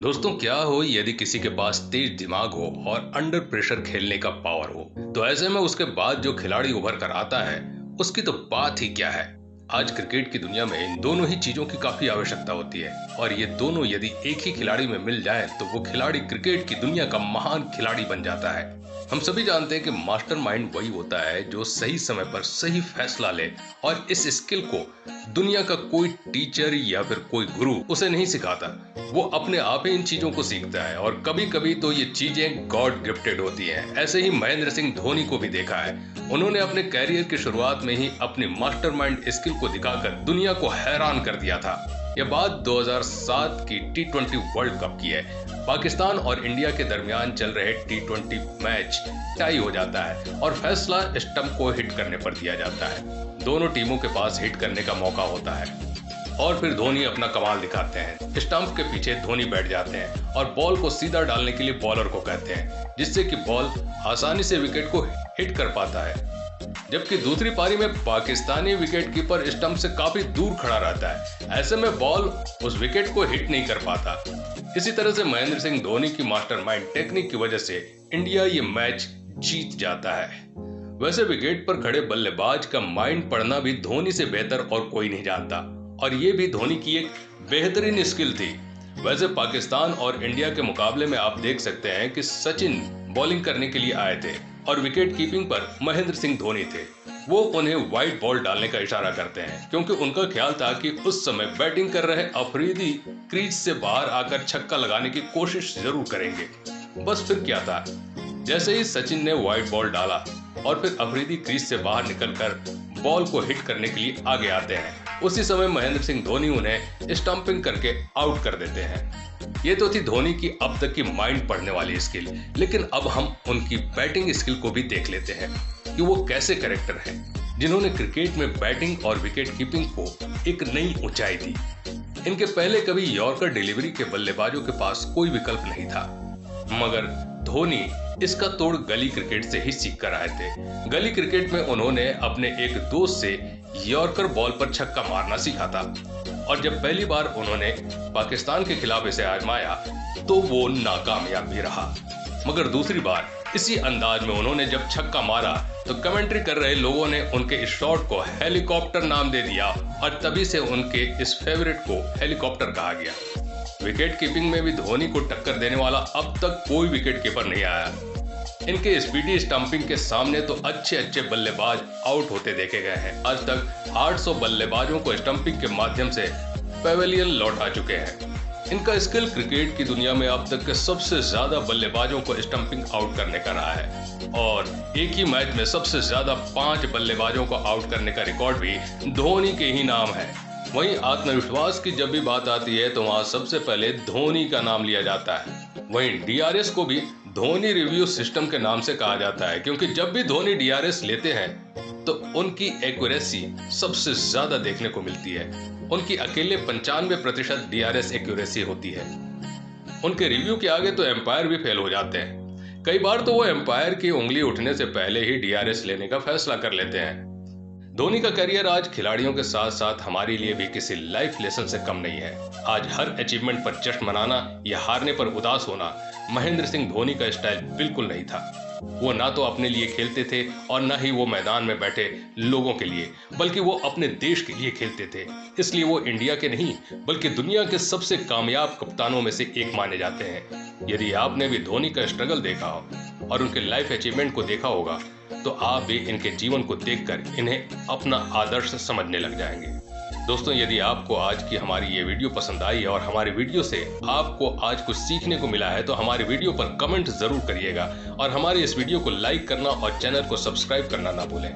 दोस्तों, क्या हो यदि किसी के पास तेज दिमाग हो और अंडर प्रेशर खेलने का पावर हो। तो ऐसे में उसके बाद जो खिलाड़ी उभर कर आता है उसकी तो बात ही क्या है। आज क्रिकेट की दुनिया में इन दोनों ही चीजों की काफी आवश्यकता होती है और ये दोनों यदि एक ही खिलाड़ी में मिल जाएं तो वो खिलाड़ी क्रिकेट की दुनिया का महान खिलाड़ी बन जाता है। हम सभी जानते हैं कि मास्टरमाइंड वही होता है जो सही समय पर सही फैसला ले और इस स्किल को दुनिया का कोई टीचर या फिर कोई गुरु उसे नहीं सिखाता। वो अपने आप ही इन चीजों को सीखता है और कभी कभी तो ये चीजें गॉड गिफ्टेड होती हैं। ऐसे ही महेंद्र सिंह धोनी को भी देखा है। उन्होंने अपने कैरियर की शुरुआत में ही अपनी मास्टरमाइंड स्किल को दिखाकर दुनिया को हैरान कर दिया था। यह बात 2007 की टी20 वर्ल्ड कप की है। पाकिस्तान और इंडिया के दरमियान चल रहे टी20 मैच टाई हो जाता है और फैसला स्टंप को हिट करने पर दिया जाता है। दोनों टीमों के पास हिट करने का मौका होता है और फिर धोनी अपना कमाल दिखाते हैं। स्टंप के पीछे धोनी बैठ जाते हैं और बॉल को सीधा डालने के लिए बॉलर को कहते हैं, जिससे कि बॉल आसानी से विकेट को हिट कर पाता है। जबकि दूसरी पारी में पाकिस्तानी विकेटकीपर स्टंप से काफी दूर खड़ा रहता है। ऐसे में बॉल उस विकेट को हिट नहीं कर पाता। इसी तरह से महेंद्र सिंह धोनी की मास्टरमाइंड टेक्निक की वजह से इंडिया ये मैच जीत जाता है। वैसे विकेट पर खड़े बल्लेबाज का माइंड पढ़ना भी धोनी से बेहतर और कोई नहीं जानता और ये भी धोनी की एक बेहतरीन स्किल थी। वैसे पाकिस्तान और इंडिया के मुकाबले में आप देख सकते हैं कि सचिन बॉलिंग करने के लिए आए थे और विकेट कीपिंग पर महेंद्र सिंह धोनी थे। वो उन्हें वाइड बॉल डालने का इशारा करते हैं क्योंकि उनका ख्याल था कि उस समय बैटिंग कर रहे अफरीदी क्रीज से बाहर आकर छक्का लगाने की कोशिश जरूर करेंगे। बस फिर क्या था, जैसे ही सचिन ने वाइड बॉल डाला और फिर अफरीदी क्रीज से बाहर निकलकर बॉल को हिट करने के लिए आगे आते हैं, उसी समय महेंद्र सिंह धोनी उन्हें स्टंपिंग करके आउट कर देते हैं। ये तो थी धोनी की अब तक की माइंड पढ़ने वाली स्किल, लेकिन अब हम उनकी बैटिंग स्किल को भी देख लेते हैं कि वो कैसे कैरेक्टर हैं जिन्होंने क्रिकेट में बैटिंग और विकेट कीपिंग को एक नई ऊंचाई दी। इनके पहले कभी यॉर्कर डिलीवरी के बल्लेबाजों के पास कोई विकल्प नहीं था, मगर धोनी इसका तोड़ गली क्रिकेट से ही सीख कर आए थे। गली क्रिकेट में उन्होंने अपने एक दोस्त से यॉर्कर बॉल पर छक्का मारना सीखा था और जब पहली बार उन्होंने पाकिस्तान के खिलाफ इसे आजमाया तो वो नाकामयाब भी रहा, मगर दूसरी बार इसी अंदाज में उन्होंने जब छक्का मारा तो कमेंट्री कर रहे लोगों ने उनके इस शॉट को हेलीकॉप्टर नाम दे दिया और तभी से उनके इस फेवरेट को हेलीकॉप्टर कहा गया। विकेट कीपिंग में भी धोनी को टक्कर देने वाला अब तक कोई विकेट कीपर नहीं आया। इनके स्पीडी स्टंपिंग के सामने तो अच्छे बल्लेबाज आउट होते देखे गए हैं। आज तक 800 बल्लेबाजों को स्टंपिंग के माध्यम से पेवेलियन लौटा चुके हैं। इनका स्किल क्रिकेट की दुनिया में अब तक के सबसे ज्यादा बल्लेबाजों को स्टंपिंग आउट करने का रहा है और एक ही मैच में सबसे ज्यादा 5 बल्लेबाजों को आउट करने का रिकॉर्ड भी धोनी के ही नाम है। वहीं आत्मविश्वास की जब भी बात आती है तो वहां सबसे पहले धोनी का नाम लिया जाता है। वहीं डीआरएस को भी धोनी रिव्यू सिस्टम के नाम से कहा जाता है क्योंकि जब भी धोनी डीआरएस लेते हैं तो उनकी एक्यूरेसी सबसे ज्यादा देखने को मिलती है। उनकी अकेले 95% डीआरएस एक्यूरेसी होती है। उनके रिव्यू के आगे तो एम्पायर भी फेल हो जाते हैं। कई बार तो वो एम्पायर की उंगली उठने से पहले ही डीआरएस लेने का फैसला कर लेते हैं। धोनी का करियर आज खिलाड़ियों के साथ साथ हमारे लिए भी किसी लाइफ लेसन से कम नहीं है। आज हर अचीवमेंट पर जश्न मनाना या हारने पर उदास होना महेंद्र सिंह धोनी का स्टाइल बिल्कुल नहीं था। वो ना तो अपने लिए खेलते थे और ना ही वो मैदान में बैठे लोगों के लिए, बल्कि वो अपने देश के लिए खेलते थे। इसलिए वो इंडिया के नहीं बल्कि दुनिया के सबसे कामयाब कप्तानों में से एक माने जाते हैं। यदि आपने भी धोनी का स्ट्रगल देखा हो और उनके लाइफ अचीवमेंट को देखा होगा तो आप भी इनके जीवन को देखकर इन्हें अपना आदर्श समझने लग जाएंगे। दोस्तों, यदि आपको आज की हमारी ये वीडियो पसंद आई और हमारी वीडियो से आपको आज कुछ सीखने को मिला है तो हमारी वीडियो पर कमेंट जरूर करिएगा और हमारे इस वीडियो को लाइक करना और चैनल को सब्सक्राइब करना ना भूलें।